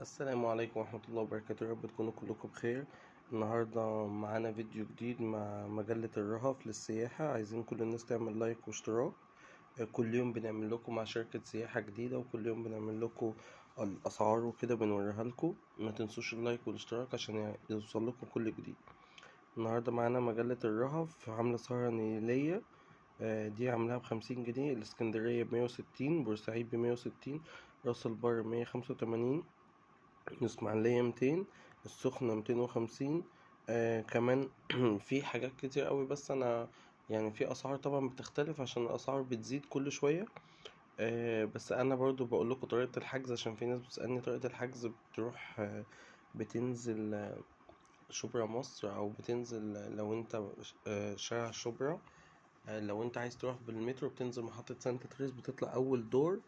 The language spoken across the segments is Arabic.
السلام عليكم ورحمة الله وبركاته، يا رب تكونوا كلكم بخير. النهاردة معانا فيديو جديد مع مجلة الرهف للسياحة. عايزين كل الناس تعمل لايك واشتراك. كل يوم بنعمل لكم مع شركة سياحة جديدة، وكل يوم بنعمل لكم الأسعار وكده بنوريها لكم. ما تنسوش اللايك والاشتراك عشان يوصل لكم كل جديد. النهاردة معانا مجلة الرهف عاملة سهرة نيلية. دي عاملاها ب50 جنيه. الاسكندرية ب160، بورسعيد ب160، راس البر 185، الإسماعيلية 200، السخنة 250. كمان في حاجات كتير قوي، بس أنا يعني في أسعار طبعا بتختلف عشان الأسعار بتزيد كل شوية. بس أنا برضو بقول لكم طريقة الحجز، عشان في ناس بتسألني طريقة الحجز. بتروح بتنزل شبرا مصر، أو بتنزل لو أنت شارع شبرا. لو أنت عايز تروح بالمترو بتنزل محطة سانت تريس، بتطلع أول دور.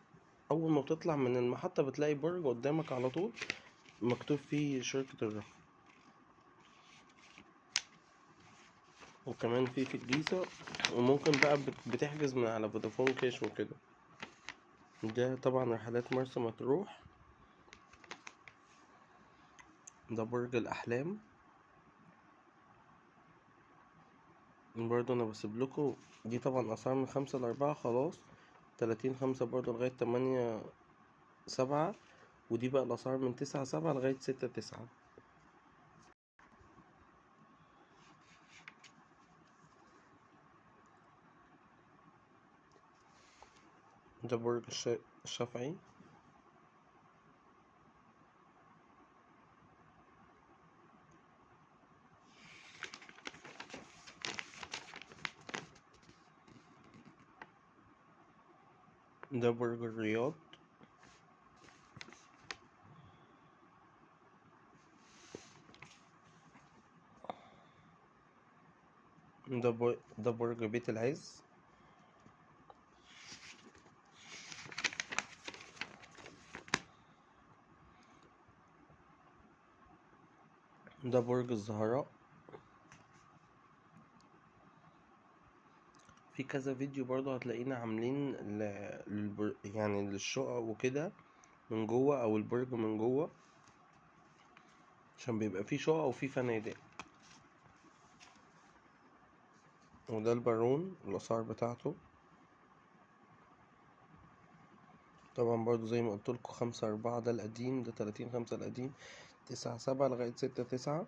أول ما بتطلع من المحطة بتلاقي برج قدامك على طول مكتوب فيه شركة الرهف. وكمان في الجيزة. وممكن بقى بتحجز من على فودافون كاش وكده. ده طبعا رحلات مرسى مطروح. ده برج الأحلام. برضه أنا بسيبلكوا. دي طبعا أسعار من 5 ل4 خلاص. 30/5 برضه لغاية 8/7. ودي بقى الأسعار من 9/7 لغاية 6/9. ده برج الشافعي. ده برج الرياض. ده برج بيت العز. ده برج الزهراء. في كذا فيديو برضه هتلاقينا عاملين يعني للشقق وكده من جوه، او البرج من جوه، عشان بيبقى فيه شقق وفيه فنادق. وده البارون الاسعار بتاعته. طبعا برضه زي ما قلتلكوا 5/4 ده القديم، ده 30/5 القديم. 9/7 لغاية 6/9.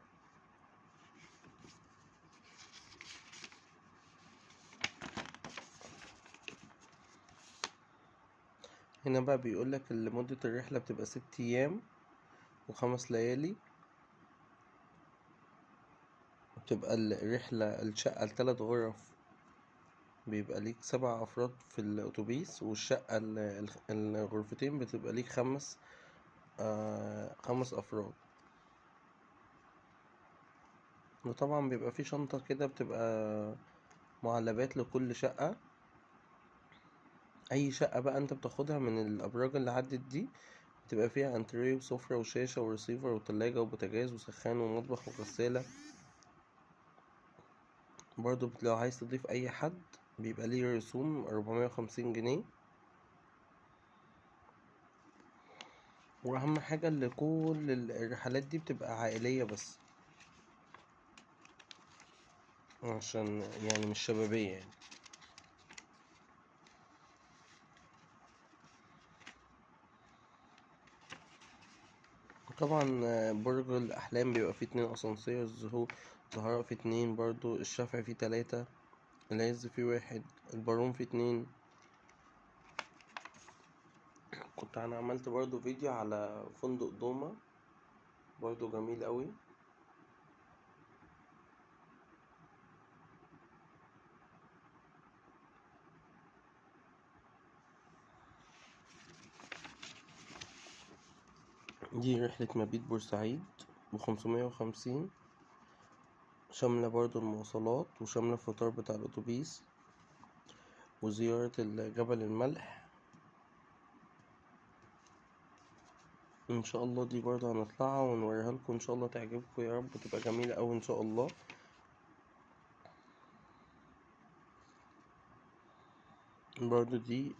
هنا بقى بيقولك مدة الرحلة بتبقى 6 أيام و5 ليالي. بتبقى الرحلة الشقة ل3 غرف. بيبقى ليك 7 أفراد في الأتوبيس، والشقة الغرفتين بتبقى ليك 5 أفراد. وطبعا بيبقى في شنطة كده بتبقى معلبات لكل شقة. أي شقة بقى أنت بتاخدها من الأبراج اللي عدت دي بتبقى فيها انتريه وسفرة وشاشة ورسيفر وتلاجة وبوتاجاز وسخان ومطبخ وغسالة. برضو لو عايز تضيف أي حد بيبقى ليه رسوم 450 جنيه. وأهم حاجة اللي كل الرحلات دي بتبقى عائلية بس، عشان يعني مش شبابية يعني. طبعا برج الأحلام بيبقى فيه 2 أسانسير. الزهراء فيه 2 برضو، الشافعي فيه 3، العز فيه 1، البارون فيه 2. كنت أنا عملت برضو فيديو على فندق دوما، برضو جميل قوي. دي رحلة مبيت بورسعيد ب550، شاملة برضو المواصلات وشاملة الفطار بتاع الأتوبيس وزيارة جبل الملح. ان شاء الله دي برضه هنطلعها ونوريها لكم، ان شاء الله تعجبكم يا رب، تبقى جميلة اوي ان شاء الله. برضه دي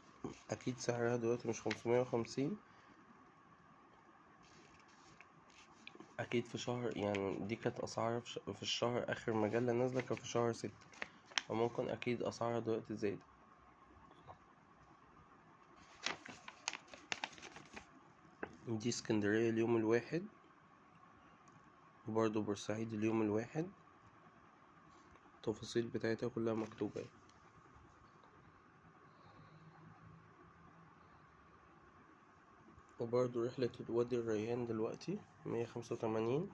اكيد سعرها دلوقتي مش 550. اكيد في شهر، يعني دي كانت اسعارها في الشهر، اخر مجلة نازلة كان في شهر 6، وممكن اكيد اسعارها دلوقتي زادت. دي اسكندرية اليوم الواحد، وبرضه بورسعيد اليوم الواحد، التفاصيل بتاعتها كلها مكتوبة. وبرضه رحلة وادي الريان دلوقتي 185،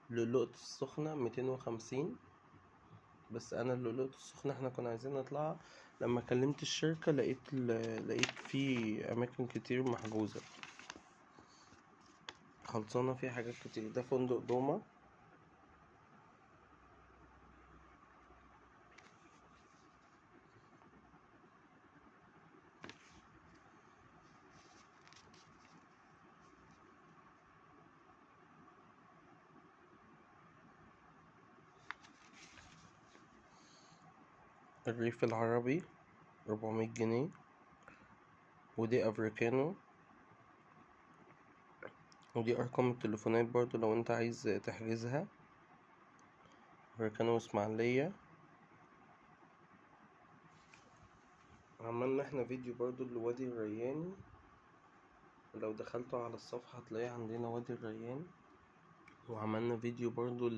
لؤلؤة السخنة 250. بس أنا لؤلؤة السخنة احنا كنا عايزين نطلعها، لما كلمت الشركة لقيت في أماكن كتير محجوزة خلصانة فيها حاجات كتير. ده فندق دوما. الريف العربي 400 جنيه، ودي أفريكانو. ودي أرقام التليفونات برضو لو انت عايز تحجزها. أفريكانو اسماعيلية. عملنا احنا فيديو برضو لوادي الريان، ولو دخلتوا على الصفحة هتلاقي عندنا وادي الريان. وعملنا فيديو برضو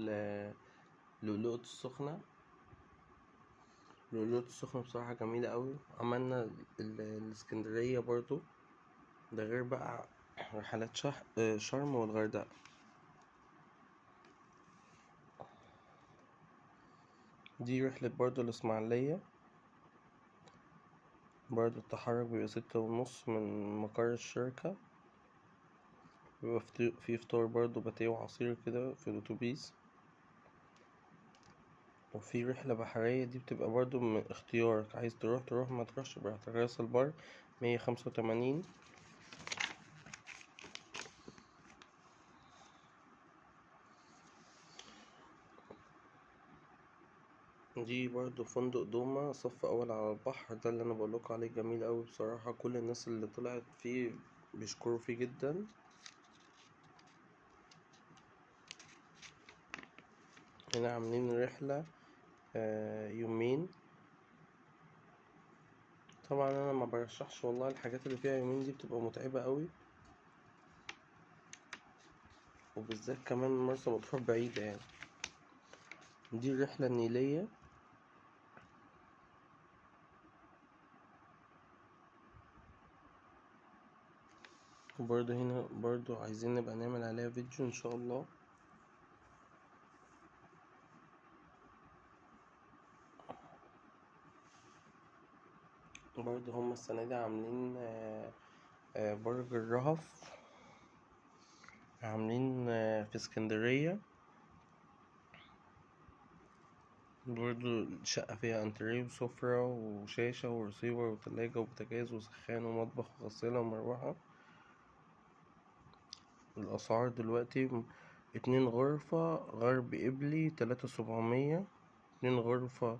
لؤلؤة السخنة. لؤلؤة السخنة بصراحة جميلة أوي. عملنا الاسكندرية برضو، ده غير بقى رحلات شرم والغردقة. دي رحلة برضو الإسماعيلية، برضو التحرك بيبقى 6:30 من مقر الشركة. بيبقى في فطار برضو، باتيه وعصير كده في الأتوبيس. وفي رحلة بحرية، دي بتبقى برضو من اختيارك، عايز تروح ما تروحش براحتك. راس البر 185. دي برضو فندق دوما صف أول على البحر، ده اللي أنا بقولك عليه، جميل أوي بصراحة. كل الناس اللي طلعت فيه بيشكروا فيه جدا. هنا عاملين رحلة يومين. طبعا أنا ما برشحش والله، الحاجات اللي فيها يومين دي بتبقى متعبة أوي، وبالذات كمان مرسى مطروح بعيدة يعني. دي الرحلة النيلية. وبرضه هنا برضه عايزين نبقى نعمل عليها فيديو إن شاء الله. برضه هما السنة دي عاملين برج الرهف، عاملين في اسكندرية. برضه شقة فيها انتريه وسفرة وشاشة ورسيفر وتلاجة وبوتاجاز وسخان ومطبخ وغسالة ومروحة. الأسعار دلوقتي 2 غرفة غرب قبلي 3700. 2 غرفة.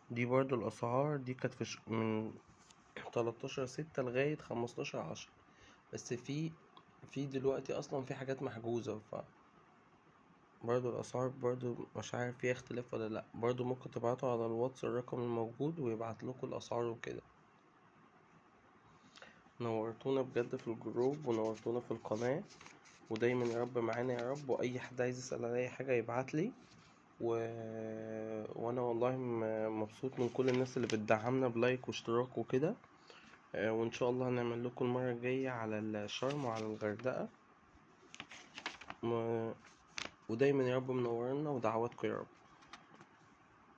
دي برضو الأسعار دي كانت من 13/6 لغاية 15/10. بس في دلوقتي أصلا في حاجات محجوزة، برضو الأسعار برضو مش عارف فيها اختلاف ولا لأ. برضو ممكن تبعتوا على الواتس الرقم الموجود ويبعتلكوا الأسعار وكده. نورتونا بجد في الجروب، ونورتونا في القناة، ودايما يا رب معانا يا رب. وأي حد عايز يسأل على أي حاجة يبعتلي. و... وأنا والله مبسوط من كل الناس اللي بتدعمنا بلايك واشتراك وكده. وإن شاء الله هنعمل لكم المرة الجاية على الشرم وعلى الغردقة. ودايما يا رب منورنا، ودعواتكم يا رب.